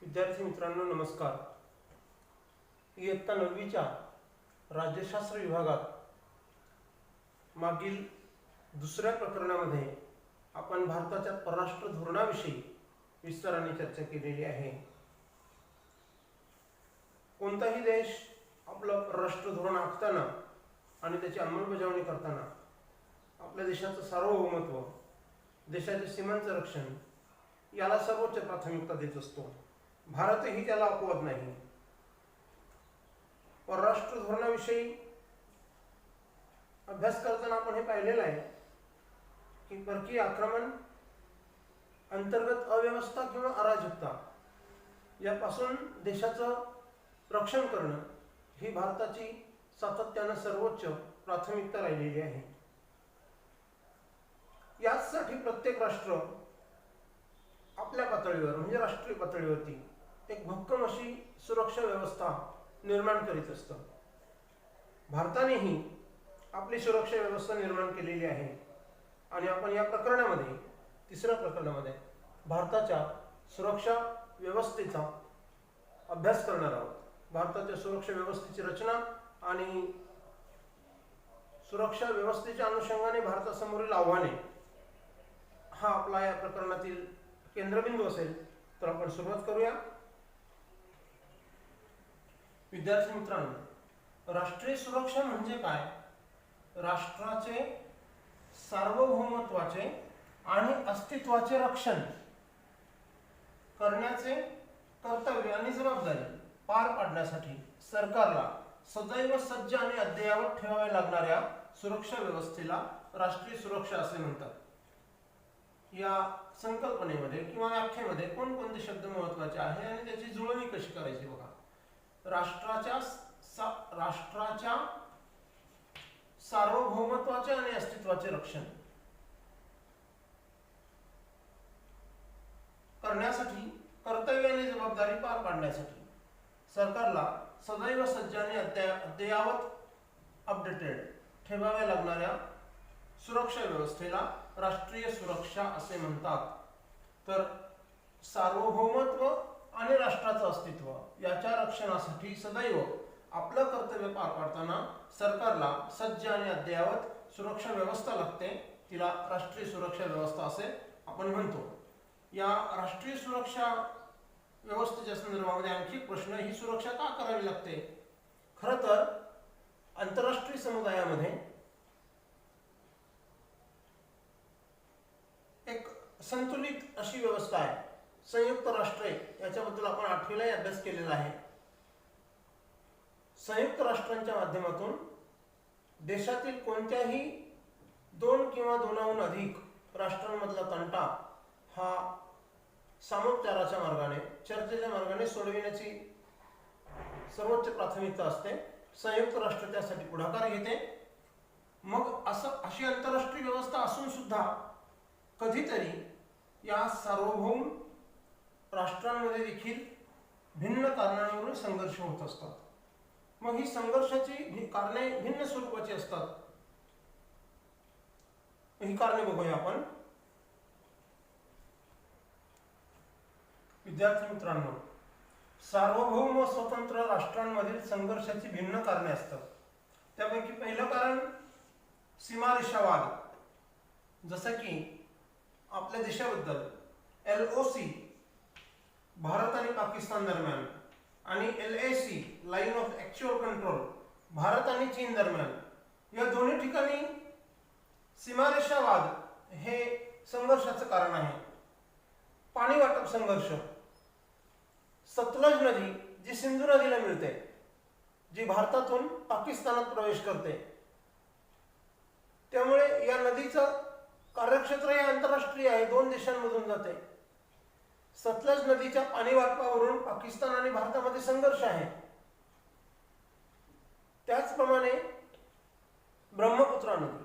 विद्यार्थी मित्रांनो नमस्कार. इयत्ता 9वीच्या राज्यशास्त्र विभागात मागील दुसऱ्या प्रकरणामध्ये आपण भारताच्या परराष्ट्र धोरणाविषयी विस्ताराने चर्चा केलेली आहे. कोणताही देश आपलं परराष्ट्र धोरण आखताना आणि त्याची अंमलबजावणी करताना आपल्या देशाचं सार्वभौमत्व, देशाच्या सीमांचं रक्षण याला सर्वोच्च प्राथमिकता देत असतो. भारतही त्याला अपवाद नाही. परराष्ट्र धोरणाविषयी अभ्यास करताना आपण हे पाहिलेलं आहे की परकीय आक्रमण, अंतर्गत अव्यवस्था किंवा अराजकता यापासून देशाचं रक्षण करणं ही भारताची सातत्यानं सर्वोच्च प्राथमिकता राहिलेली आहे. याचसाठी प्रत्येक राष्ट्र आपल्या पातळीवर म्हणजे राष्ट्रीय पातळीवरती एक भक्कम अशी सुरक्षा व्यवस्था निर्माण करीत असतं. भारतानेही आपली सुरक्षा व्यवस्था निर्माण केलेली आहे आणि आपण या प्रकरणामध्ये, तिसऱ्या प्रकरणामध्ये भारताच्या सुरक्षा व्यवस्थेचा अभ्यास करणार आहोत. भारताच्या सुरक्षा व्यवस्थेची रचना आणि सुरक्षा व्यवस्थेच्या अनुषंगाने भारतासमोरील आव्हाने हा आपला या प्रकरणातील केंद्रबिंदू असेल. तर आपण सुरुवात करूया. विद्यार्थी मित्रांनो, राष्ट्रीय सुरक्षा म्हणजे काय? राष्ट्राचे सार्वभौमत्वाचे आणि अस्तित्वाचे रक्षण करण्याचे कर्तव्य आणि जबाबदारी पार पाडण्यासाठी सरकारला सदैव सज्ज आणि अद्ययावत ठेवाव्या लागणाऱ्या सुरक्षा व्यवस्थेला राष्ट्रीय सुरक्षा असे म्हणतात. या संकल्पनेमध्ये किंवा व्याख्येमध्ये कोणकोणते शब्द महत्त्वाचे आहे आणि त्याची जुळवणी कशी करायची बघा. राष्ट्राच्या सार्वभौमत्वाचे आणि अस्तित्वाचे रक्षण करण्यासाठी कर्तव्य आणि जबाबदारी पार पाडण्यासाठी सरकारला सदैव सज्ज आणि अद्ययावत अपडेटेड ठेवाव्या लागणाऱ्या सुरक्षा व्यवस्थेला राष्ट्रीय सुरक्षा असे म्हणतात. तर सार्वभौमत्व आणि राष्ट्राचं अस्तित्व याच्या रक्षणासाठी सदैव आपलं कर्तव्य पार पाडताना सरकारला सज्ज आणि अद्ययावत सुरक्षा व्यवस्था लागते. तिला राष्ट्रीय सुरक्षा व्यवस्था असे आपण म्हणतो. या राष्ट्रीय सुरक्षा व्यवस्थेच्या संदर्भामध्ये आणखी प्रश्न, ही सुरक्षा का करावी लागते? खरं तर आंतरराष्ट्रीय समुदायामध्ये एक संतुलित अशी व्यवस्था आहे. संयुक्त राष्ट्रे याच्याबद्दल आपण 8वीलाही अभ्यास केलेला आहे. संयुक्त राष्ट्रांच्या माध्यमातून देशातील कोणत्याही 2 किंवा 2हून अधिक राष्ट्रांमधला तंटा हा सामोपचाराच्या मार्गाने, चर्चेच्या मार्गाने सोडविण्याची सर्वोच्च प्राथमिकता असते. संयुक्त राष्ट्र त्यासाठी पुढाकार घेते. मग अशी आंतरराष्ट्रीय व्यवस्था असून सुद्धा कधीतरी या सार्वभौम राष्ट्रांमध्ये देखील भिन्न कारणांवरून संघर्ष होत असतात. मग ही संघर्षाची कारणे भिन्न स्वरूपाची असतात. ही कारणे बघूया आपण. विद्यार्थी मित्रांनो, सार्वभौम व स्वतंत्र राष्ट्रांमधील संघर्षाची भिन्न कारणे असतात. त्यापैकी पहिलं कारण सीमारेषावाद. जसं की आपल्या देशाबद्दल LOC भारत आणि पाकिस्तान दरम्यान आणि LAC line of actual control Bharat आणि चीन दरम्यान, या दोन्ही ठिकाणी सीमारेषावाद हे संघर्षाचं कारण आहे. पाणी वाटप संघर्ष. सतलज नदी जी सिंधू नदीला मिळते, जी भारतातून पाकिस्तानात प्रवेश करते, त्यामुळे या नदीचं कार्यक्षेत्र हे आंतरराष्ट्रीय आहे, 2 देशांमधून जाते. सतलज नदीच्या पाणी वाटपावरून पाकिस्तान आणि भारतामध्ये संघर्ष आहे. त्याचप्रमाणे ब्रह्मपुत्रा नदी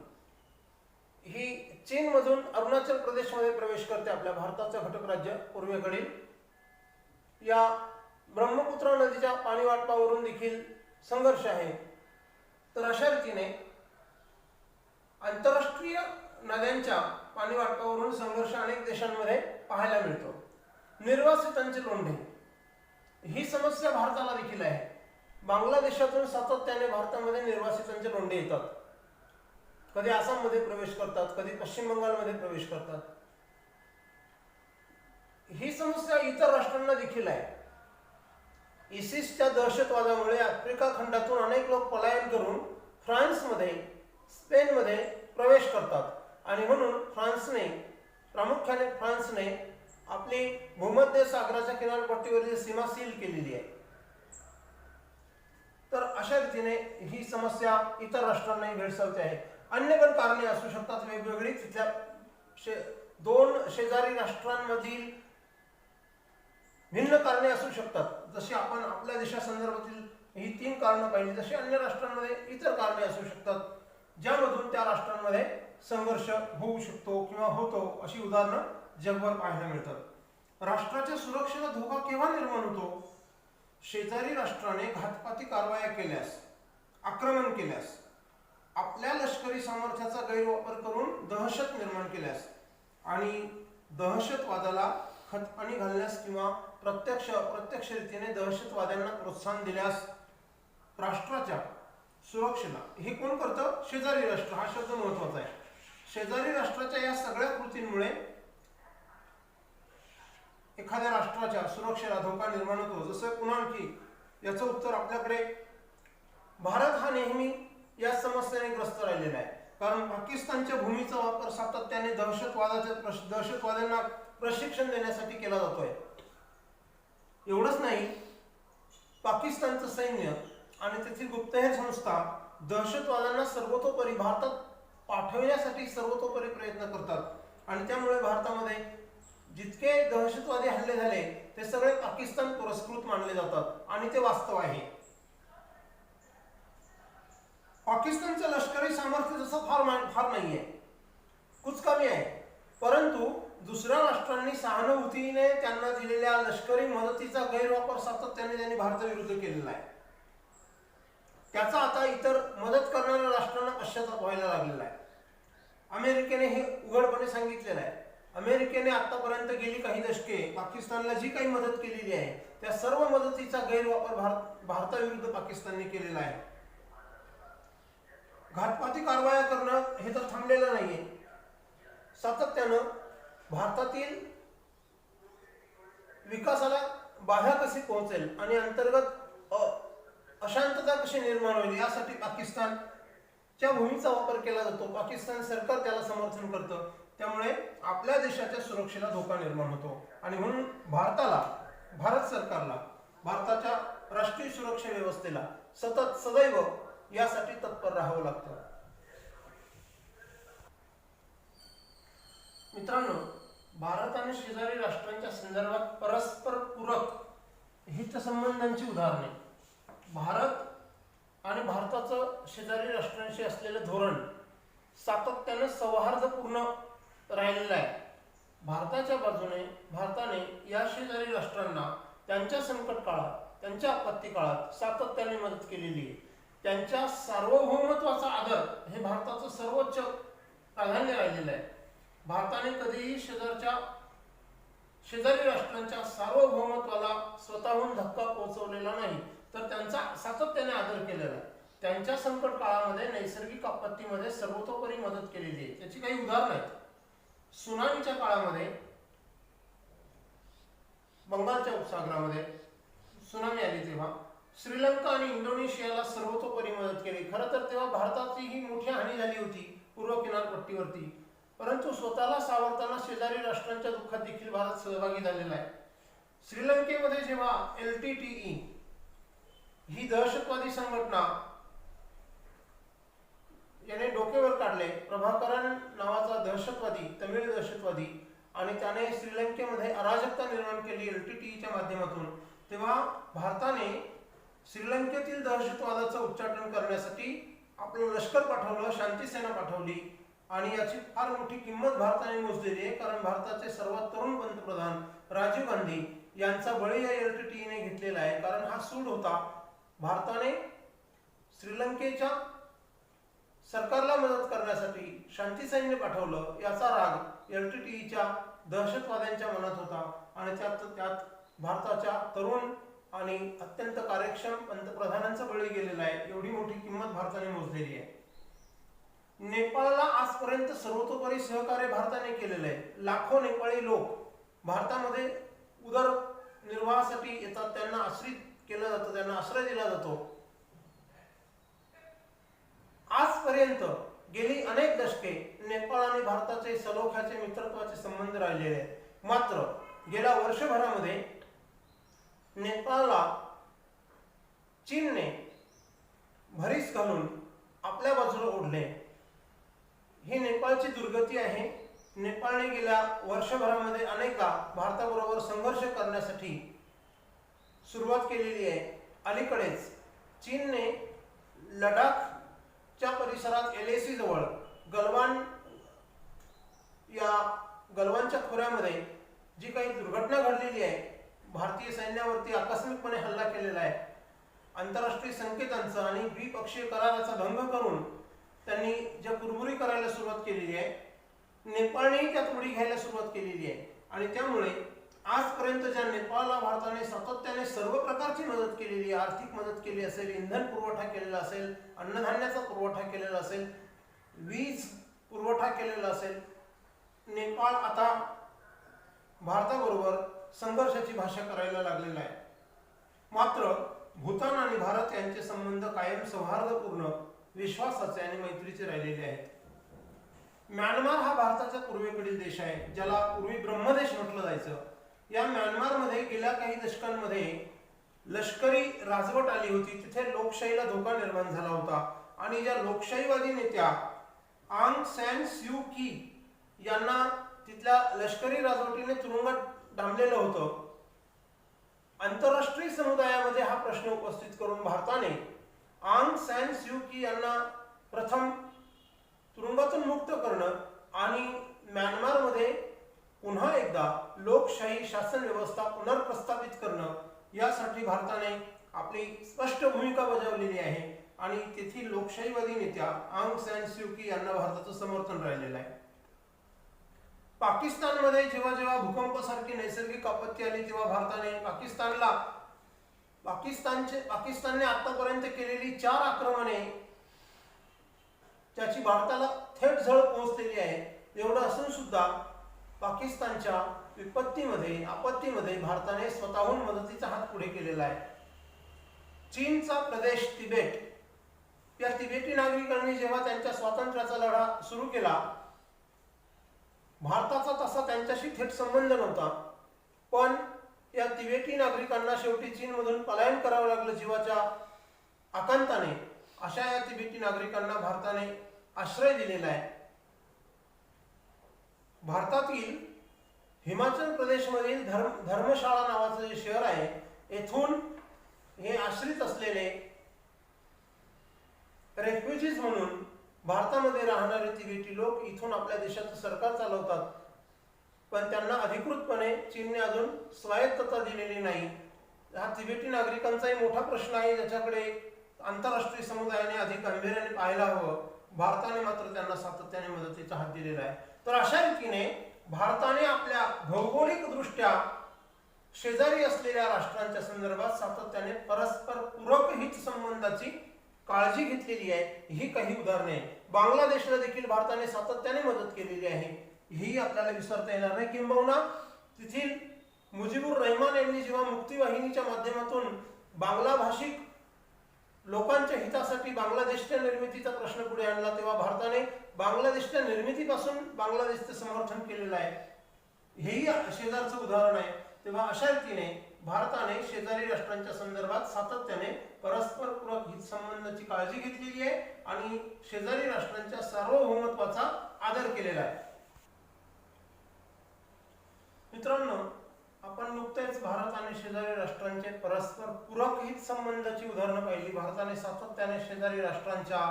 ही चीनमधून अरुणाचल प्रदेशमध्ये प्रवेश करते, आपल्या भारताचं घटक राज्य पूर्वेकडील. या ब्रह्मपुत्रा नदीच्या पाणी वाटपावरून देखील संघर्ष आहे. तर अशा रीतीने आंतरराष्ट्रीय नद्यांच्या पाणी वाटपावरून संघर्ष अनेक देशांमध्ये पाहायला मिळतो. निर्वासितांचे लोंढे. ही समस्या भारताला देखील आहे. बांगलादेशातून सातत्याने भारतामध्ये निर्वासितांचे लोंढे येतात. कधी आसाममध्ये प्रवेश करतात, कधी पश्चिम बंगालमध्ये प्रवेश करतात. ही समस्या इतर राष्ट्रांना देखील आहे. इसिसच्या दहशतवादामुळे आफ्रिका खंडातून अनेक लोक पलायन करून फ्रान्समध्ये, स्पेनमध्ये प्रवेश करतात आणि म्हणून प्रामुख्याने फ्रान्सने आपली भूमध्य सागराच्या किनारपट्टीवरील सीमा सील केलेली आहे. तर अशा रीतीने ही समस्या इतर राष्ट्रांनाही भेडसावते आहे. अन्य पण कारणे असू शकतात वेगवेगळी. तिथल्या दोन शेजारी राष्ट्रांमधील भिन्न कारणे असू शकतात. जशी आपण आपल्या देशासंदर्भातील ही 3 कारणं पाहिली, तशी अन्य राष्ट्रांमध्ये इतर कारणे असू शकतात, ज्यामधून त्या राष्ट्रांमध्ये संघर्ष होऊ शकतो किंवा होतो. अशी उदाहरणं जगभर पाहायला मिळतात. राष्ट्राच्या सुरक्षेला धोका केव्हा निर्माण होतो? शेजारी राष्ट्राने घातपाती कारवाया केल्यास, आक्रमण केल्यास, आपल्या लष्करी सामर्थ्याचा गैरवापर करून दहशत निर्माण केल्यास आणि दहशतवादाला खतपाणी घालण्यास किंवा प्रत्यक्ष रीतीने दहशतवाद्यांना प्रोत्साहन दिल्यास राष्ट्राच्या सुरक्षेला हे कोण करतं? शेजारी राष्ट्र. हा शब्द महत्वाचा आहे. शेजारी राष्ट्राच्या या सगळ्या कृतींमुळे एखाद्या राष्ट्राच्या सुरक्षेला धोका निर्माण होतो. जसं पुन्हा आणखी याचं उत्तर आपल्याकडे, भारत हा नेहमी या समस्येने ग्रस्त राहिलेला आहे. कारण पाकिस्तानच्या भूमीचा वापर सातत्याने दहशतवाद्यांना प्रशिक्षण देण्यासाठी केला जातोय. एवढंच नाही, पाकिस्तानचं सैन्य आणि तेथील गुप्तहेर संस्था दहशतवाद्यांना सर्वतोपरी भारतात पाठवण्यासाठी सर्वतोपरी प्रयत्न करतात आणि त्यामुळे भारतामध्ये जितके दहशतवादी हल्ले झाले ते सगळे पाकिस्तान पुरस्कृत मानले जातात आणि ते वास्तव आहे. पाकिस्तानचं लष्करी सामर्थ्य तसं फार नाहीये, कुचकामी आहे. परंतु दुसऱ्या राष्ट्रांनी सहानुभूतीने त्यांना दिलेल्या लष्करी मदतीचा गैरवापर सातत्याने त्यांनी भारताविरुद्ध केलेला आहे. त्याचा आता इतर मदत करणाऱ्या राष्ट्रांना पश्चाताप व्हायला लागलेला आहे. अमेरिकेने हे उघडपणे सांगितलेलं आहे. अमेरिकेने आतापर्यंत गेली काही दशके पाकिस्तानला जी काही मदत केलेली आहे त्या सर्व मदतीचा गैरवापर भारताविरुद्ध पाकिस्तानने केलेला आहे. घातपाती कारवाया करणं हे तर थांबलेलं नाहीये. सातत्यानं भारतातील विकासाला बाधा कशी पोहोचेल आणि अंतर्गत अशांतता कशी निर्माण होईल यासाठी पाकिस्तानच्या भूमीचा वापर केला जातो. पाकिस्तान सरकार त्याला समर्थन करतं. त्यामुळे आपल्या देशाच्या सुरक्षेला धोका निर्माण होतो आणि म्हणून भारत सरकारला, भारताच्या राष्ट्रीय सुरक्षा व्यवस्थेला सदैव यासाठी तत्पर राहावं लागतं. मित्रांनो, भारत आणि शेजारी राष्ट्रांच्या संदर्भात परस्पर पूरक हितसंबंधांची उदाहरणे. भारत आणि भारताचं शेजारी राष्ट्रांशी असलेलं धोरण सातत्याने सौहार्दपूर्ण राहिलेलं आहे. भारताच्या बाजूने भारताने या शेजारी राष्ट्रांना त्यांच्या संकट काळात, त्यांच्या आपत्ती काळात सातत्याने मदत केलेली आहे. त्यांच्या सार्वभौमत्वाचा आदर हे भारताचं सर्वोच्च प्राधान्य राहिलेलं आहे. भारताने कधीही शेजारी राष्ट्रांच्या सार्वभौमत्वाला स्वतःहून धक्का पोहोचवलेला नाही, तर त्यांचा सातत्याने आदर केलेला आहे. त्यांच्या संकट काळामध्ये, नैसर्गिक आपत्तीमध्ये सर्वतोपरी मदत केलेली आहे. त्याची काही उदाहरणं आहेत. सुनामीच्या काळामध्ये बंगालच्या उपसागरामध्ये सुनामी आली तेव्हा श्रीलंका आणि इंडोनेशियाला सर्वतोपरी मदत केली. खरं तर तेव्हा भारताची ही मोठी हानी झाली होती पूर्व किनारपट्टीवरती, परंतु स्वतःला सावरताना शेजारी राष्ट्रांच्या दुःखात देखील भारत सहभागी झालेला आहे. श्रीलंकेमध्ये जेव्हा LTTE ही दहशतवादी संघटना याने डोकेवर काढले, प्रभाकरन नावाचा दहशतवादी, तमिळ दहशतवादी, आणि त्याने श्रीलंकेमध्ये अराजकता निर्माण केली LTTEच्या माध्यमातून, तेव्हा भारताने श्रीलंकेतील दहशतवादाचं उच्चाटन करण्यासाठी आपलं लष्कर पाठवलं, शांतीसेना पाठवली आणि याची फार मोठी किंमत भारताने मोजलेली आहे. कारण भारताचे सर्वात तरुण पंतप्रधान राजीव गांधी यांचा बळी या LTTEने घेतलेला आहे. कारण हा सूड होता. भारताने श्रीलंकेच्या सरकारला मदत करण्यासाठी शांती सैन्य पाठवलं, याचा राग LTTEच्या दहशतवाद्यांच्या मनात होता आणि त्यात भारताच्या तरुण आणि अत्यंत कार्यक्षम पंतप्रधानांचं बळी गेलेलं आहे, एवढी मोठी किंमत भारताने मोजलेली आहे. नेपाळला आजपर्यंत सर्वतोपरी सहकार्य भारताने केलेलं आहे. लाखो नेपाळी लोक भारतामध्ये उदरनिर्वाहासाठी येतात, त्यांना आश्रित केलं जातं, त्यांना आश्रय दिला जातो. आजपर्यंत गेली अनेक दशके नेपाळ आणि भारताचे सलोख्याचे मित्रत्वाचे संबंध राहिलेले आहेत. मात्र गेल्या वर्षभरामध्ये नेपाळला चीनने भरीस घालून आपल्या बाजूला ओढले. ही नेपाळची दुर्गती आहे. नेपाळने गेल्या वर्षभरामध्ये अनेकदा भारताबरोबर संघर्ष करण्यासाठी सुरुवात केलेली आहे. अलीकडेच चीनने लडाखच्या परिसरात LAC जवळ गलवानच्या खोऱ्यामध्ये जी काही दुर्घटना घडलेली आहे, भारतीय सैन्यावरती आकस्मिकपणे हल्ला केलेला आहे, आंतरराष्ट्रीय संकेतांचा आणि द्विपक्षीय कराराचा भंग करून त्यांनी ज्या कुरबुरी करायला सुरुवात केलेली आहे, नेपाळनेही त्यात उडी घ्यायला सुरुवात केलेली आहे. आणि त्यामुळे आजपर्यंत ज्या नेपाळला भारताने सातत्याने सर्व प्रकारची मदत केलेली आहे, आर्थिक मदत केली असेल, इंधन पुरवठा केलेला असेल, अन्नधान्याचा पुरवठा केलेला असेल, वीज पुरवठा केलेला असेल, नेपाळ आता भारताबरोबर संघर्षाची भाषा करायला लागलेला आहे. मात्र भूतान आणि भारत यांचे संबंध कायम सौहार्दपूर्ण, विश्वासाचे आणि मैत्रीचे राहिलेले आहेत. म्यानमार हा भारताचा पूर्वेकडील देश आहे, ज्याला पूर्वी ब्रह्मदेश म्हटलं जायचं. या म्यानमारमध्ये गेल्या काही दशकांमध्ये लष्करी राजवट आली होती. तिथे लोकशाहीला धोका निर्माण झाला होता आणि ज्या लोकशाहीवादी नेत्या आंग सॅन स्यू की यांना तिथल्या लष्करी राजवटीने तुरुंगात डांबलेलं होतं. आंतरराष्ट्रीय समुदायामध्ये हा प्रश्न उपस्थित करून भारताने आंग सॅन स्यू की यांना प्रथम तुरुंगातून मुक्त करणं आणि म्यानमारमध्ये पुन्हा एकदा लोकशाही शासन व्यवस्था पुनर्प्रस्थापित करणं यासाठी भारताने आपली स्पष्ट भूमिका बजावलेली आहे. आणि तेथील लोकशाहीवादी नेत्या आंग सॅन स्यू की यांना भारताचं समर्थन राहिलेलं आहे. पाकिस्तानमध्ये जेव्हा जेव्हा भूकंपासारखी नैसर्गिक आपत्ती आली तेव्हा भारताने पाकिस्तानने आतापर्यंत केलेली 4 आक्रमणे त्याची भारताला थेट झळ पोहोचलेली आहे. एवढं असून सुद्धा पाकिस्तानच्या आपत्तीमध्ये भारताने स्वतःहून मदतीचा हात पुढे केलेला आहे. चीनचा प्रदेश तिबेट, या तिबेटी नागरिकांनी जेव्हा त्यांच्या स्वातंत्र्याचा लढा सुरू केला, भारताचा तसा त्यांच्याशी थेट संबंध नव्हता. पण या तिबेटी नागरिकांना शेवटी चीनमधून पलायन करावं लागलं जीवाच्या आकांताने. अशा या तिबेटी नागरिकांना भारताने आश्रय दिलेला आहे. भारतातील हिमाचल प्रदेशमधील धर्मशाळा नावाचं जे शहर आहे, येथून हे आश्रित असलेले रेफ्युजीज म्हणून भारतामध्ये राहणारे तिबेटी लोक इथून आपल्या देशाचं सरकार चालवतात. पण त्यांना अधिकृतपणे चीनने अजून स्वायत्तता दिलेली नाही. हा तिबेटी नागरिकांचाही मोठा प्रश्न आहे, ज्याच्याकडे आंतरराष्ट्रीय समुदायाने अधिक गांभीर्याने पाहायला हवं. भारताने मात्र त्यांना सातत्याने मदतीचा हात दिलेला आहे. तर अशा रीतीने भारताने आपल्या भौगोलिक दृष्ट्या शेजारी असलेल्या राष्ट्रांच्या संदर्भात सातत्याने परस्पर पूरक हित संबंधाची काळजी घेतलेली आहे. ही काही उदाहरणे आहेत. बांगलादेशला देखील भारताने सातत्याने मदत केलेली आहे, ही आपल्याला विसरता येणार नाही. किंबहुना तेथील मुजीबुर रहमान यांनी जेव्हा मुक्तिवाहिनीच्या माध्यमातून बांगला भाषिक लोकांच्या हितासाठी बांगलादेशच्या निर्मितीचा प्रश्न पुढे आणला, तेव्हा भारताने बांगलादेशच्या निर्मितीपासून बांगलादेशचं समर्थन केलेलं आहे. हेही शेजारचं उदाहरण आहे. तेव्हा अशा रीतीने भारताने शेजारी राष्ट्रांच्या संदर्भात सातत्याने परस्पर पूरक हित संबंधाची काळजी घेतलेली आहे आणि शेजारी राष्ट्रांच्या सार्वभौमत्वाचा आदर केलेला आहे. मित्रांनो, आपण नुकतेच भारत आणि शेजारी राष्ट्रांचे परस्पर पूरक हित संबंधाची उदाहरणं पाहिली. भारताने सातत्याने शेजारी राष्ट्रांच्या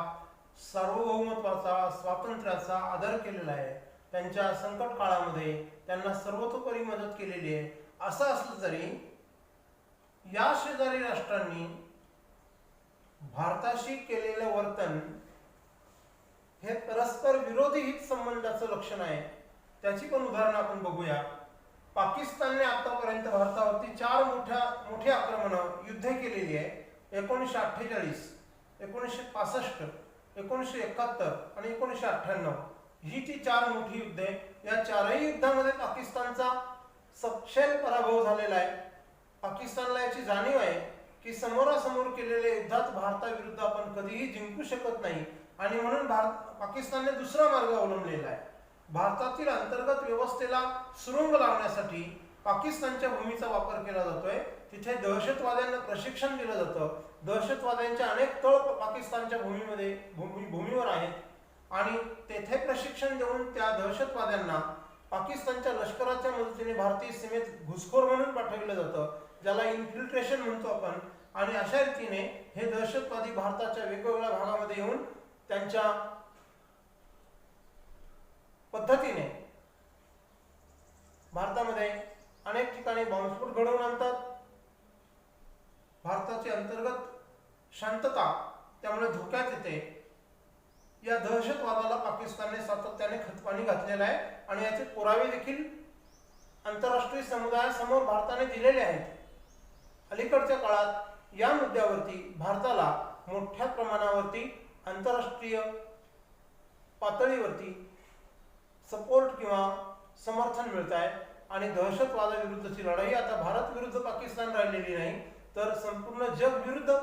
सार्वभौमत्वाचा, स्वातंत्र्याचा आदर केलेला आहे. त्यांच्या संकट काळामध्ये त्यांना सर्वतोपरी मदत केलेली आहे. असं असलं तरी या शेजारी राष्ट्रांनी भारताशी केलेलं वर्तन हे परस्पर विरोधी हित संबंधाचं लक्षण आहे. त्याची पण उदाहरणं आपण बघूया. पाकिस्तानने आतापर्यंत भारतावरती 4 मोठी आक्रमणं युद्धे केलेली आहे. 1948, 1965, 1971 आणि 1998 ही ती 4 मोठी युद्धे. या 4ही युद्धामध्ये पाकिस्तानचा सपशेल पराभव झालेला आहे. पाकिस्तानला याची जाणीव आहे की समोरासमोर केलेल्या युद्धात भारताविरुद्ध आपण कधीही जिंकू शकत नाही आणि म्हणून पाकिस्तानने दुसरा मार्ग अवलंबलेला आहे. भारतातील अंतर्गत व्यवस्थेला सुरुंग लावण्यासाठी पाकिस्तानच्या भूमीचा वापर केला जातोय. तिथे दहशतवाद्यांना प्रशिक्षण दिलं जातं. दहशतवाद्यांचे अनेक तळ पाकिस्तानच्या भूमीवर आहेत आणि तेथे प्रशिक्षण देऊन त्या दहशतवाद्यांना पाकिस्तानच्या लष्कराच्या मदतीने भारतीय सीमेत घुसखोर म्हणून पाठवलं जातं, ज्याला इन्फिल्ट्रेशन म्हणतो आपण. आणि अशा रीतीने हे दहशतवादी भारताच्या वेगवेगळ्या भागामध्ये येऊन त्यांच्या पद्धतीने भारतामध्ये अनेक ठिकाणी बॉम्बस्फोट घडवून आणतात. भारताची अंतर्गत शांतता त्यामुळे धोक्यात येते. या दहशतवादाला पाकिस्तानने सातत्याने खतपाणी घातलेला आहे आणि याचे पुरावे देखील आंतरराष्ट्रीय समुदायासमोर भारताने दिलेले आहेत. अलीकडच्या काळात या मुद्द्यावरती भारताला मोठ्या प्रमाणावरती आंतरराष्ट्रीय पातळीवरती सपोर्ट किंवा समर्थन मिळत आहे आणि दहशतवादाविरुद्धची लढाई आता भारत विरुद्ध पाकिस्तान राहिलेली नाही, तर संपूर्ण जग विरुद्ध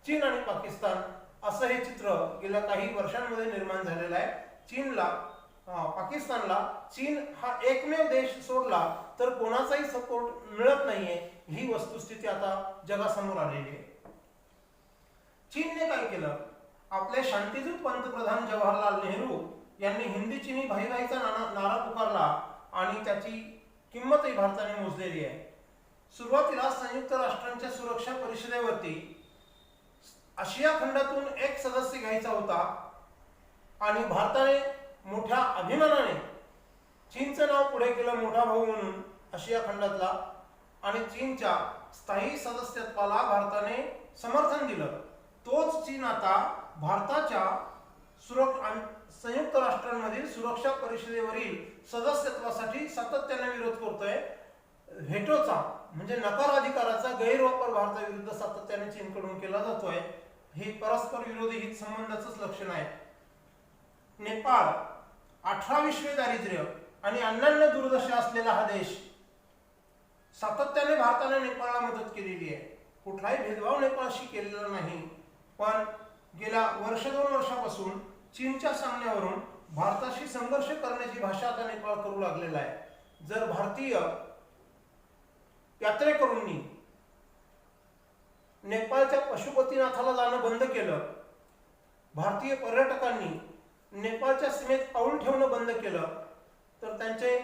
चीन आणि पाकिस्तान असं हे चित्र गेल्या काही वर्षांमध्ये निर्माण झालेलं आहे. पाकिस्तानला चीन हा एकमेव देश सोडला तर कोणाचाही सपोर्ट मिळत नाहीये, ही वस्तुस्थिती आता जगासमोर आलेली आहे. चीनने काय केलं? आपले शांतिदूत पंतप्रधान जवाहरलाल नेहरू यांनी हिंदी चीनी भाईभाईचा नारा पुकारला आणि त्याची किंमतही भारताने मोजलेली आहे. सुरुवातीला संयुक्त राष्ट्रांच्या सुरक्षा परिषदेवरती आशिया खंडातून एक सदस्य घ्यायचा होता आणि भारताने मोठ्या अभिमानाने चीनचं नाव पुढे केलं मोठा भाऊ म्हणून आशिया खंडातला आणि चीनच्या स्थायी सदस्यत्वाला भारताने समर्थन दिलं. तोच चीन आता भारताच्या संयुक्त राष्ट्रांमधील सुरक्षा परिषदेवरील सदस्यत्वासाठी सातत्याने विरोध करतोय. व्हेटोचा म्हणजे नकार अधिकाराचा गैरवापर भारताविरुद्ध सातत्याने चीनकडून केला जातोय. हे परस्पर विरोधी हित संबंधाचंच लक्षण आहे. नेपाळ 18 विश्व दारिद्र्य आणि अन्नान्न दुर्दशा असलेला हा देश. सातत्याने भारताने नेपाळला मदत केलेली आहे. कुठलाही भेदभाव नेपाळशी केलेला नाही, पण गेल्या 1-2 वर्षापासून चीनच्या सांगण्यावरून भारताशी संघर्ष करण्याची भाषा आता नेपाळ करू लागलेला आहे. जर भारतीय यात्रेकरूंनी नेपाळच्या पशुपतीनाथाला जाणं बंद केलं, भारतीय पर्यटकांनी नेपाळच्या सीमेत पाऊल ठेवणं बंद केलं, तर त्यांचे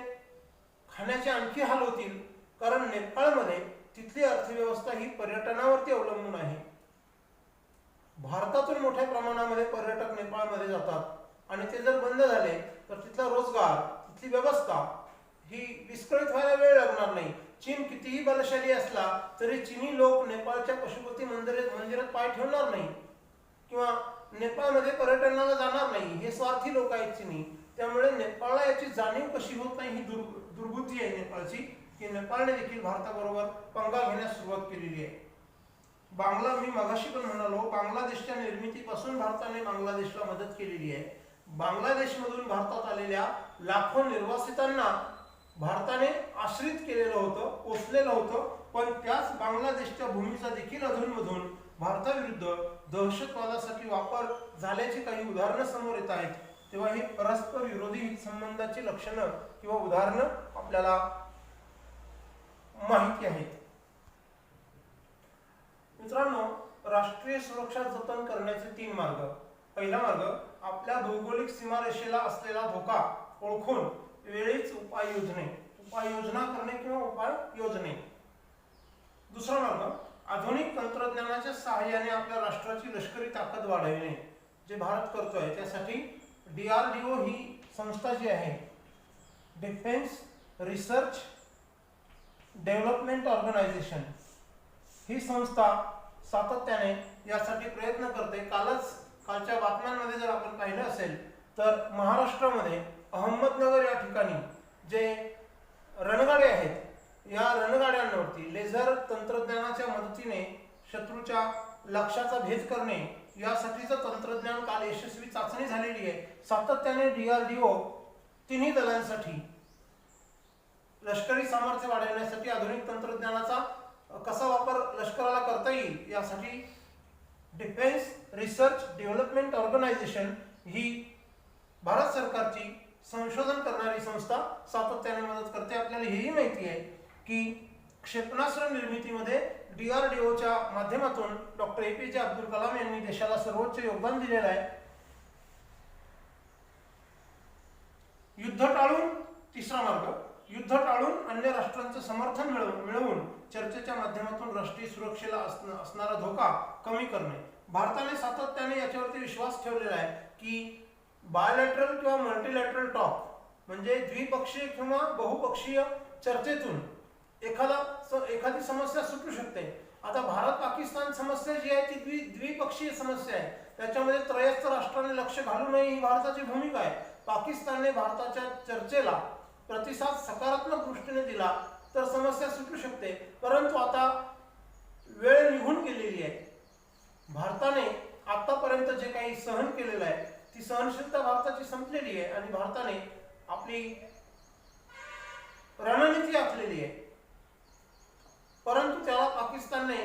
खाण्याचे आणखी हाल होतील. कारण नेपाळमध्ये तिथली अर्थव्यवस्था ही पर्यटनावरती अवलंबून आहे. भारतातून मोठ्या प्रमाणामध्ये पर्यटक नेपाळमध्ये जातात आणि ते जर बंद झाले तर तिथला रोजगार, तिथली व्यवस्था ही विस्कळीत व्हायला वेळ लागणार नाही. चीन कितीही बलशाली असला तरी चीनी लोक नेपाळच्या पशुपती मंदिरात पाय ठेवणार नाही किंवा नेपाळमध्ये पर्यटनाला जाणार नाही. हे स्वार्थी लोक आहेत चीनी. त्यामुळे नेपाळला याची जाणीव कशी होत नाही ही दुर्बुद्धी आहे नेपाळची, की नेपाळने देखील भारताबरोबर पंगा घेण्यास सुरुवात केलेली आहे. मी मगाशी पण म्हणालो, बांगलादेशच्या निर्मितीपासून भारताने बांगलादेशला मदत केलेली आहे. बांगलादेशमधून भारतात आलेल्या लाखो निर्वासितांना भारताने आश्रित केलेलं होतं, पोचलेलं होतं, पण त्याच बांगलादेशच्या भूमीचा देखील अधूनमधून भारताविरुद्ध दहशतवादासाठी वापर झाल्याची काही उदाहरणं समोर येत आहेत. तेव्हा ही परस्पर विरोधी संबंधाची लक्षणं किंवा उदाहरणं आपल्याला माहिती आहेत. मित्रांनो, राष्ट्रीय सुरक्षा जतन करण्याचे 3 मार्ग. पहिला मार्ग, आपल्या भौगोलिक सीमारेषेला असलेला धोका ओळखून वेळीच उपाययोजना करणे किंवा उपाय योजने. दुसरा मार्ग, आधुनिक तंत्रज्ञानाच्या सहाय्याने आपल्या राष्ट्राची लष्करी ताकद वाढवणे, जे भारत करतोय. त्यासाठी DRDO ही संस्था जी आहे, डिफेन्स रिसर्च डेव्हलपमेंट ऑर्गनायझेशन, ही संस्था सातत्याने यासाठी प्रयत्न करते. कालच्या बातम्यांमध्ये जर आपण पाहिलं असेल तर महाराष्ट्रामध्ये अहमदनगर या ठिकाणी जे रणगाडे आहेत, या रणगाड्यांवरती लेझर तंत्रज्ञानाच्या मदतीने शत्रूच्या लक्ष्याचा भेद करणे यासाठीचं तंत्रज्ञान काल यशस्वी चाचणी झालेली आहे। सातत्याने DRDO तिन्ही दलांसाठी लष्करी सामर्थ्य वाढवण्यासाठी आधुनिक तंत्रज्ञानाचा कसा वापर लष्कराला करता येईल यासाठी डिफेन्स रिसर्च डेव्हलपमेंट ऑर्गनायझेशन ही भारत सरकारची संशोधन करणारी संस्था सातत्याने मदत करते। आपल्याला हेही माहिती आहे की क्षेपणास्त्र निर्मितीमध्ये DRDOच्या माध्यमातून डॉक्टर APJ अब्दुल कलाम यांनी देशाला सर्वोच्च योगदान दिलेलं आहे। युद्ध टाळून तिसरा मार्ग, युद्ध टाळून अन्य राष्ट्रांचं समर्थन मिळवून चर्चेच्या माध्यमातून राष्ट्रीय सुरक्षेला असणारा धोका कमी करणे। भारताने सातत्याने याच्यावरती विश्वास ठेवलेला आहे की बायलॅटरल किंवा मल्टीलॅटरल टॉक म्हणजे द्विपक्षीय किंवा बहुपक्षीय चर्चेतून एखादी समस्या सुटू शकते। आता भारत पाकिस्तान समस्या जी आहे ती द्विपक्षीय समस्या आहे, त्याच्यामध्ये त्रयस्थ राष्ट्रांनी लक्ष घालू नये ही भारताची भूमिका आहे। पाकिस्तानने भारताच्या चर्चेला प्रतिसाद सकारात्मक दृष्टीने दिला तर समस्या सुटू शकते, परंतु आता वेळ निघून गेलेली आहे। भारताने आतापर्यंत जे काही सहन केलेलं आहे ती सहनशीलता भारताची संपलेली आहे आणि भारताने आपली रणनीती आखलेली आहे, परंतु त्याला पाकिस्तानने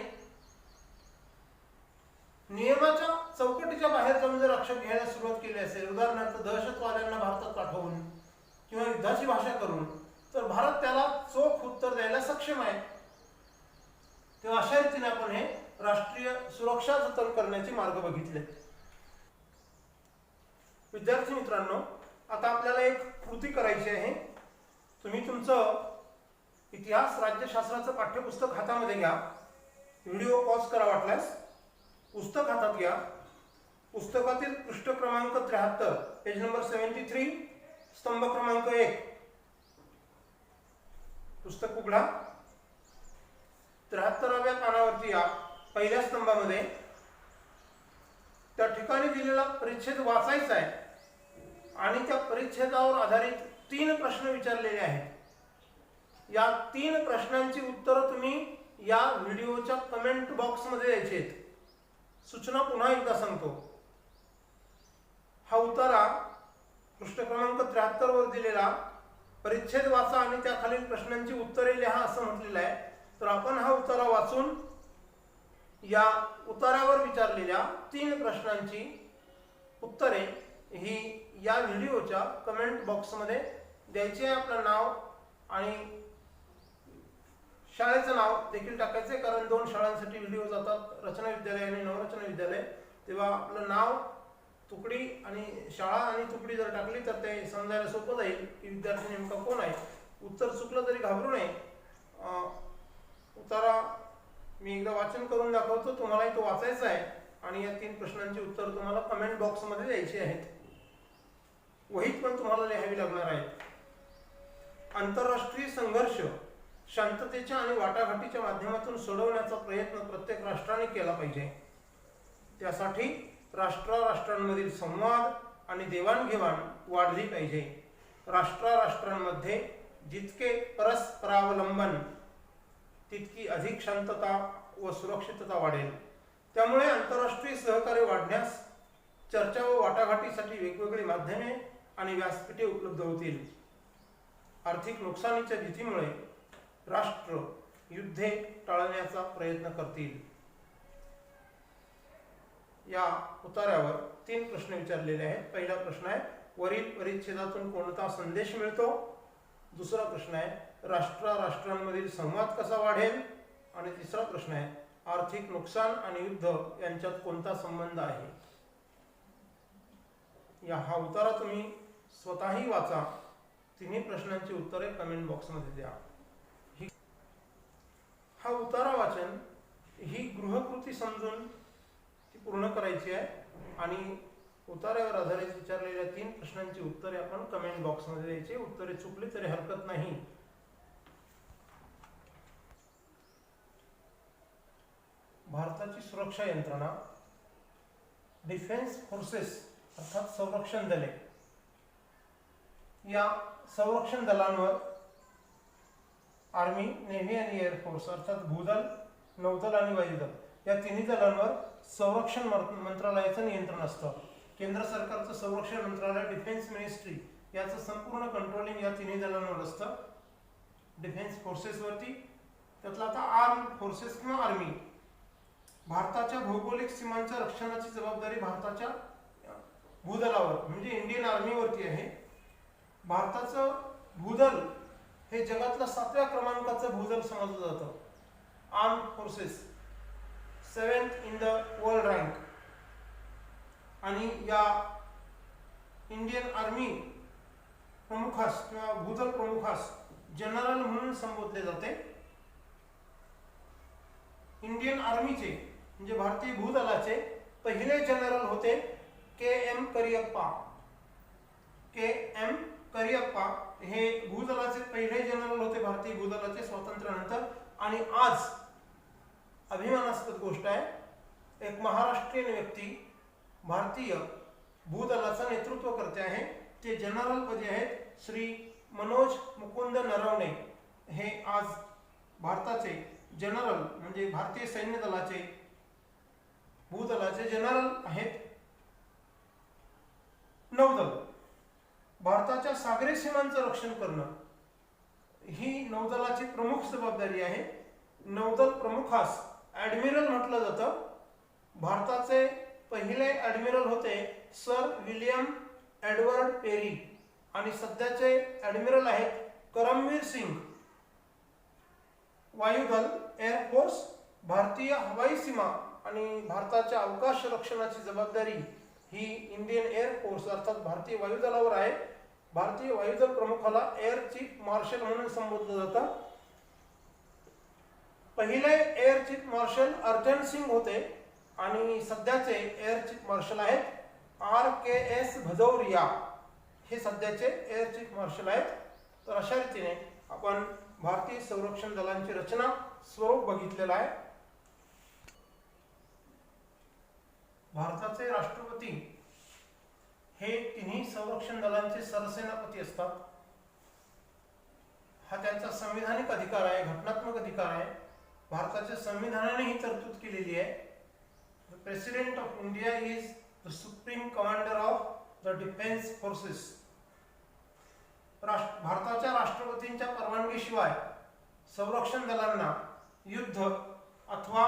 नियमाच्या चौकटीच्या बाहेर जाऊन जर आक्षेप घ्यायला सुरुवात केली असेल, उदाहरणार्थ दहशतवाद्यांना भारतात पाठवून किंवा युद्धाची भाषा करून, तर भारत त्याला चोख उत्तर द्यायला सक्षम आहे। तेव्हा अशा रीतीने आपण हे राष्ट्रीय सुरक्षा जतन करण्याचे मार्ग बघितले। विद्यार्थी मित्रांनो, आता आपल्याला एक कृती करायची आहे। तुम्ही तुमचं इतिहास राज्यशास्त्राचं पाठ्यपुस्तक हातामध्ये घ्या, व्हिडिओ पॉज करा, वाटल्यास पुस्तक हातात घ्या। पुस्तकातील पृष्ठ क्रमांक 73 पेज नंबर 73 स्तंभ क्रमांक 1 पुस्तक उघडा। 73व्या पानावरती या पहिल्या स्तंभामध्ये त्या ठिकाणी दिलेला परिच्छेद वाचायचा आहे आणि त्या परिच्छेदावर आधारित 3 प्रश्न विचारलेले आहेत। या 3 प्रश्नांची उत्तरं तुम्ही या व्हिडिओच्या कमेंट बॉक्समध्ये द्यायची आहेत। सूचना पुन्हा एकदा सांगतो, हा उतारा पृष्ठ क्रमांक 73 वर दिलेला परिच्छेद वाचा आणि त्या खालील प्रश्नांची उत्तरे लिहा असं म्हटलेलं आहे। तर आपण हा उतारा वाचून या उतार्यावर विचारलेल्या 3 प्रश्नांची उत्तरे ही या व्हिडिओच्या कमेंट बॉक्समध्ये द्यायची आहे। आपलं नाव आणि शाळेचं नाव देखील टाकायचे, कारण 2 शाळांसाठी व्हिडिओ जातात, रचना विद्यालय आणि नवरचना विद्यालय। तेव्हा आपलं नाव, तुकडी आणि शाळा आणि तुकडी जर टाकली तर ते समजायला सोपं जाईल की विद्यार्थी नेमका कोण आहे। उत्तर चुकलं तरी घाबरू नये। उतारा मी एकदा वाचन करून दाखवतो, तुम्हालाही तो वाचायचा आहे आणि या 3 प्रश्नांची उत्तर तुम्हाला कमेंट बॉक्समध्ये द्यायची आहेत। वहीत पण तुम्हाला लिहावी लागणार आहे। आंतरराष्ट्रीय संघर्ष शांततेच्या आणि वाटाघाटीच्या माध्यमातून सोडवण्याचा प्रयत्न प्रत्येक राष्ट्राने केला पाहिजे। त्यासाठी राष्ट्रांमधील संवाद आणि देवाणघेवाण वाढली पाहिजे। राष्ट्रांमध्ये जितके परस्परावलंबन तितकी अधिक शांतता व सुरक्षितता वाढेल। त्यामुळे आंतरराष्ट्रीय सहकार्य वाढण्यास चर्चा व वाटाघाटीसाठी वेगवेगळी माध्यमे आणि व्यासपीठे उपलब्ध होतील। आर्थिक नुकसानीच्या भीतीमुळे राष्ट्र युद्धे टाळण्याचा प्रयत्न करतील। या उतार्यावर 3 प्रश्न विचारलेले आहेत। पहिला प्रश्न आहे, वरील परिच्छेदातून कोणता संदेश मिळतो? दुसरा प्रश्न आहे, राष्ट्रांमधील संवाद कसा वाढेल? आणि तिसरा प्रश्न आहे, आर्थिक नुकसान आणि युद्ध यांच्यात कोणता संबंध आहे? हा उतारा तुम्ही स्वतःही वाचा, 3 प्रश्नांची उत्तरे कमेंट बॉक्समध्ये द्या। हा उतारा वाचन ही गृहकृती समजून ती पूर्ण करायची आहे आणि उतार्यावर आधारित विचारलेल्या 3 प्रश्नांची उत्तरे आपण कमेंट बॉक्समध्ये द्यायची। उत्तरे चुकली तरी हरकत नाही। भारताची सुरक्षा यंत्रणा डिफेन्स फोर्सेस अर्थात संरक्षण दले, या संरक्षण दलांवर आर्मी, नेव्ही आणि एअरफोर्स अर्थात भूदल, नौदल आणि वायुदल या तिन्ही दलांवर संरक्षण मंत्रालयाचं नियंत्रण असतं. केंद्र सरकारचं संरक्षण मंत्रालय डिफेन्स मिनिस्ट्री याचं संपूर्ण कंट्रोलिंग या तिन्ही दलांवर असतं. डिफेन्स फोर्सेसवरती. त्यातला आता आर्म फोर्सेस किंवा आर्मी. भारताच्या भौगोलिक सीमांच्या रक्षणाची जबाबदारी भारताच्या भूदलावर म्हणजे इंडियन आर्मीवरती आहे. भारताचं भूदल हे जगातलं 7व्या क्रमांकाचं भूदल समजलं जातं. Arm forces 7th in the world rank. आणि या इंडियन आर्मी प्रमुखास किंवा भूदल प्रमुखास जनरल म्हणून संबोधले जाते. इंडियन आर्मीचे म्हणजे भारतीय भूदलाचे पहिले जनरल होते के.एम. करियप्पा. के.एम. करियप्पा हे भूदलाचे पहिले जनरल होते भारतीय भूदलाचे स्वातंत्र्यानंतर. आणि आज अभिमानास्पद गोष्ट आहे, एक महाराष्ट्रीयन व्यक्ती भारतीय भूदलाचं नेतृत्व करते आहे. ते जनरल पदी आहेत श्री मनोज मुकुंद नरवणे. हे आज भारताचे जनरल म्हणजे भारतीय सैन्य दलाचे भूदलाचे जनरल आहेत. नौदल. भारताच्या सागरी सीमांचं रक्षण करणं ही नौदलाची प्रमुख जबाबदारी आहे. नौदल प्रमुखास ॲडमिरल म्हटलं जातं. भारताचे पहिले ॲडमिरल होते सर विलियम एडवर्ड पेरी आणि सध्याचे ॲडमिरल आहेत करमवीर सिंग. वायुदल, एअरफोर्स, भारतीय हवाई सीमा आणि भारताच्या अवकाश रक्षणाची जबाबदारी ही इंडियन एअरफोर्स अर्थात भारतीय वायुदलावर आहे. भारतीय वायुदल प्रमुखाला एअर चीफ मार्शल म्हणून संबोधलं जातं. पहिले air chief marshal Arjan Singh होते आणि सध्याचे एअर चीफ मार्शल आहेत R.K.S. भदौरिया. हे सध्याचे एअर चीफ मार्शल आहेत. तर अशा रीतीने आपण भारतीय संरक्षण दलांची रचना, स्वरूप बघितलेलं आहे. भारताचे राष्ट्रपती हे तिन्ही संरक्षण दलांचे सरसेनापती असतात. हा त्यांचा संविधानिक अधिकार आहे, घटनात्मक अधिकार आहे. भारताच्या संविधानाने ही तरतूद केलेली आहे. The president of India is the supreme commander of the defence forces. भारताच्या राष्ट्रपतींच्या परवानगीशिवाय संरक्षण दलांना युद्ध अथवा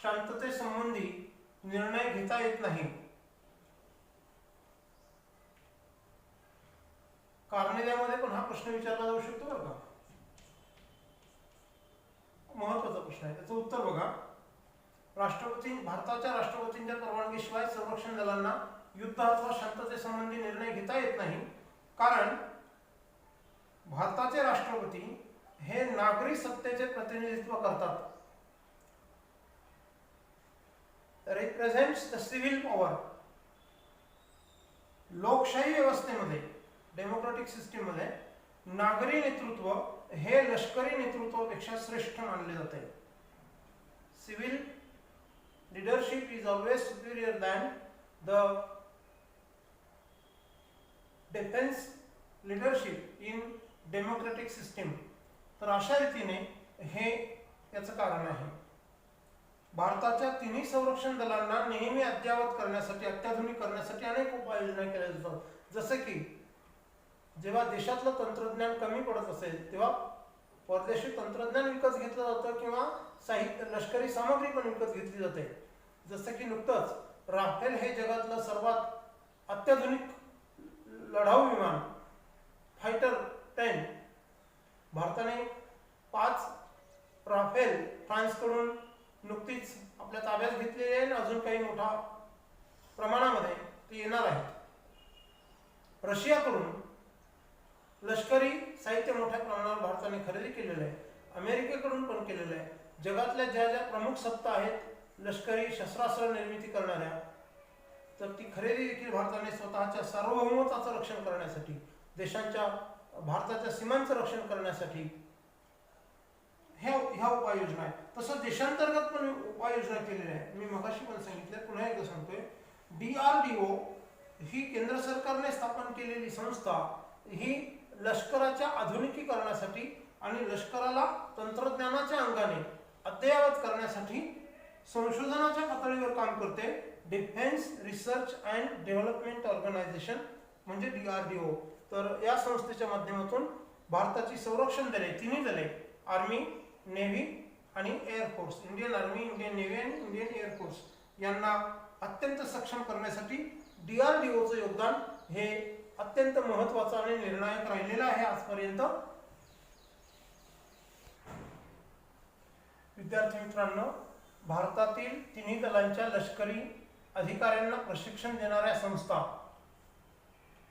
शांततेसंबंधी निर्णय घेता येत नाही. कारणे पण हा प्रश्न विचारला जाऊ शकतो बरं का. महत्वाचा प्रश्न आहे, त्याचं उत्तर बघा. भारताच्या राष्ट्रपतींच्या परवानगीशिवाय संरक्षण दलांना युद्ध अथवा शांततेसंबंधी निर्णय घेता येत नाही. कारण भारताचे राष्ट्रपती हे नागरी सत्तेचे प्रतिनिधित्व करतात. Represents the civil power. लोकशाही व्यवस्थेमध्ये, डेमोक्रेटिक सिस्टीम मध्ये नागरी नेतृत्व हे लष्करी नेतृत्वापेक्षा श्रेष्ठ मानले जाते. Civil leadership is always Superior than the defence leadership in democratic system. तर अशा रीतीने हे याचं कारण आहे. भारताच्या तिन्ही संरक्षण दलांना नेहमी अद्ययावत करण्यासाठी, अत्याधुनिक करण्यासाठी अनेक उपाययोजना केल्या जातात. जसे की जेव्हा देशातलं तंत्रज्ञान कमी पडत असेल तेव्हा परदेशी तंत्रज्ञान विकत घेतलं जातं किंवा साहित्य, लष्करी सामग्री पण विकत घेतली जाते. जसं की नुकतंच राफेल हे जगातलं सर्वात अत्याधुनिक लढाऊ विमान फायटर 10 भारताने 5 राफेल फ्रान्सकडून नुकतीच आपल्या ताब्यात घेतलेली आहे आणि अजून काही मोठ्या प्रमाणामध्ये ते येणार आहेत. रशियाकडून लष्करी साहित्य मोठ्या प्रमाणावर भारताने खरेदी केलेलं आहे. अमेरिकेकडून पण केलेलं आहे. जगातल्या ज्या ज्या प्रमुख सत्ता आहेत लष्करी शस्त्रास्त्र निर्मिती करणाऱ्या, तर ती खरेदी देखील भारताने स्वतःच्या सार्वभौमत्वाचं रक्षण करण्यासाठी, देशांच्या भारताच्या सीमांचं रक्षण करण्यासाठी ह्या उपाययोजना आहेत. तसं देशांतर्गत पण उपाययोजना केलेल्या आहेत. मी मगाशी पण सांगितलं, पुन्हा एकदा सांगतोय. DRDO ही केंद्र सरकारने स्थापन केलेली संस्था ही लष्कराच्या आधुनिकीकरणासाठी आणि लष्कराला तंत्रज्ञानाच्या अंगाने अद्ययावत करण्यासाठी संशोधनाच्या पातळीवर काम करते defence research and development organisation म्हणजे DRDO. तर या संस्थेच्या माध्यमातून भारताची संरक्षण दले, तिन्ही दले, आर्मी, नेव्ही आणि air force, Indian army, Indian navy आणि इंडियन एअरफोर्स यांना अत्यंत सक्षम करण्यासाठी DRDOचं योगदान हे अत्यंत महत्त्वाचं आणि निर्णायक राहिलेलं आहे आजपर्यंत. विद्यार्थी मित्रांनो, भारतातील तिन्ही दलांच्या लष्करी अधिकाऱ्यांना प्रशिक्षण देणाऱ्या संस्था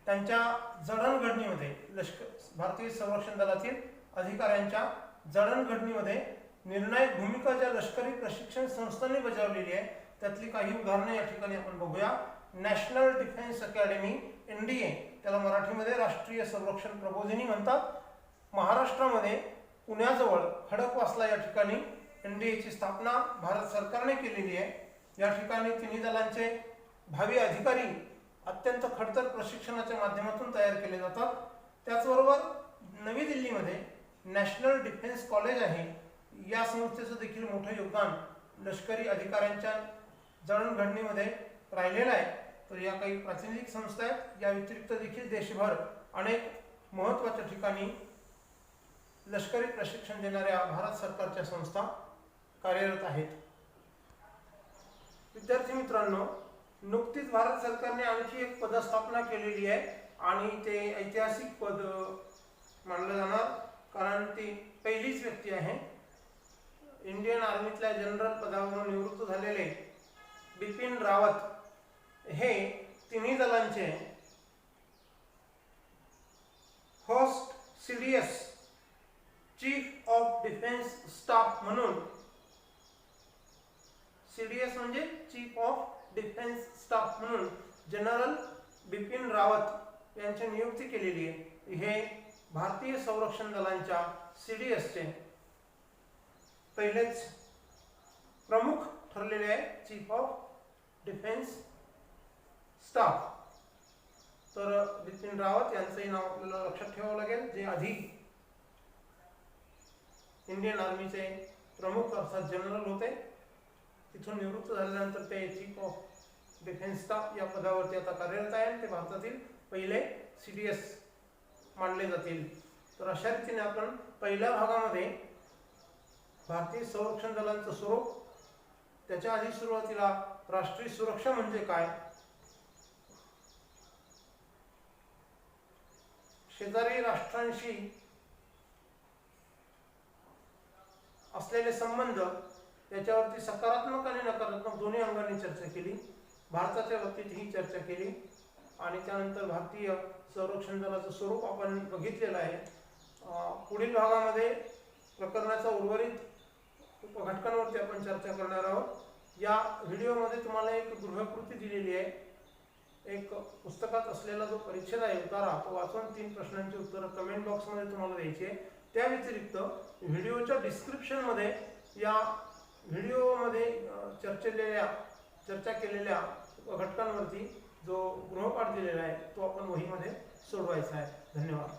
त्यांच्या जडणघडणीमध्ये भारतीय संरक्षण दलातील अधिकाऱ्यांच्या जडणघडणीमध्ये निर्णायक भूमिका ज्या लष्करी प्रशिक्षण संस्थांनी बजावलेली आहे त्यातली काही उदाहरणे या ठिकाणी आपण बघूया. नॅशनल डिफेन्स अकॅडमी NDA, त्याला मराठीमध्ये राष्ट्रीय संरक्षण प्रबोधिनी म्हणतात. महाराष्ट्रामध्ये पुण्याजवळ खडकवासला या ठिकाणी NDAची स्थापना भारत सरकारने केलेली आहे. या ठिकाणी तिन्ही दलांचे भावी अधिकारी अत्यंत खडतर प्रशिक्षणाच्या माध्यमातून तयार केले जातात. त्याचबरोबर नवी दिल्लीमध्ये नॅशनल डिफेन्स कॉलेज आहे. या संस्थेचं देखील मोठं योगदान लष्करी अधिकाऱ्यांच्या जडणघडणीमध्ये राहिलेलं आहे. तर या काही प्रातिनिधिक संस्था आहेत. या व्यतिरिक्त देखील देशभर अनेक महत्त्वाच्या ठिकाणी लष्करी प्रशिक्षण देणाऱ्या भारत सरकारच्या संस्था कार्यरत आहेत. विद्यार्थी मित्रांनो, नुकतीच भारत सरकारने आणखी एक पदस्थापना केलेली आहे आणि ते ऐतिहासिक पद मानलं जाणार कारण ती पहिलीच व्यक्ती आहे. इंडियन आर्मीतल्या जनरल पदावरून निवृत्त झालेले बिपिन रावत हे तिन्ही दलांचे first CDS chief of defence staff म्हणून, CDS म्हणजे चीफ ऑफ डिफेन्स स्टाफ म्हणून जनरल बिपिन रावत यांची नियुक्ती केलेली आहे. हे भारतीय संरक्षण दलांच्या CDSचे पहिलेच प्रमुख ठरलेले आहे, चीफ ऑफ डिफेन्स स्टाफ. तर बिपिन रावत यांचंही नाव आपल्याला लक्षात ठेवावं लागेल, जे आधी इंडियन आर्मीचे प्रमुख अर्थात जनरल होते. तिथून निवृत्त झाल्यानंतर ते चीफ ऑफ डिफेन्स स्टाफ या पदावरती आता कार्यरत आहे. ते भारतातील पहिले CDS मानले जातील. तर अशा रीतीने आपण पहिल्या भागामध्ये भारतीय संरक्षण दलांचं स्वरूप, त्याच्या आधी सुरुवातीला राष्ट्रीय सुरक्षा म्हणजे काय, शेजारी राष्ट्रांशी असलेले संबंध, त्याच्यावरती सकारात्मक आणि नकारात्मक दोन्ही अंगांनी चर्चा केली. भारताच्या बाबतीत ही चर्चा केली आणि त्यानंतर भारतीय संरक्षण दलाचं स्वरूप आपण बघितलेलं आहे. पुढील भागामध्ये प्रकरणाचा उर्वरित घटकांवरती आपण चर्चा करणार आहोत. या व्हिडिओमध्ये तुम्हाला एक गृहकृती दिलेली आहे. एक पुस्तकात असलेला जो परिच्छेद आहे उतारा, तो वाचून 3 प्रश्नांची उत्तरं कमेंट बॉक्समध्ये तुम्हाला द्यायची आहे. त्या व्यतिरिक्त व्हिडिओच्या डिस्क्रिप्शनमध्ये या व्हिडिओमध्ये चर्चा केलेल्या घटकांवरती जो गृहपाठ दिलेला आहे तो आपण वहीमध्ये सोडवायचा आहे. धन्यवाद.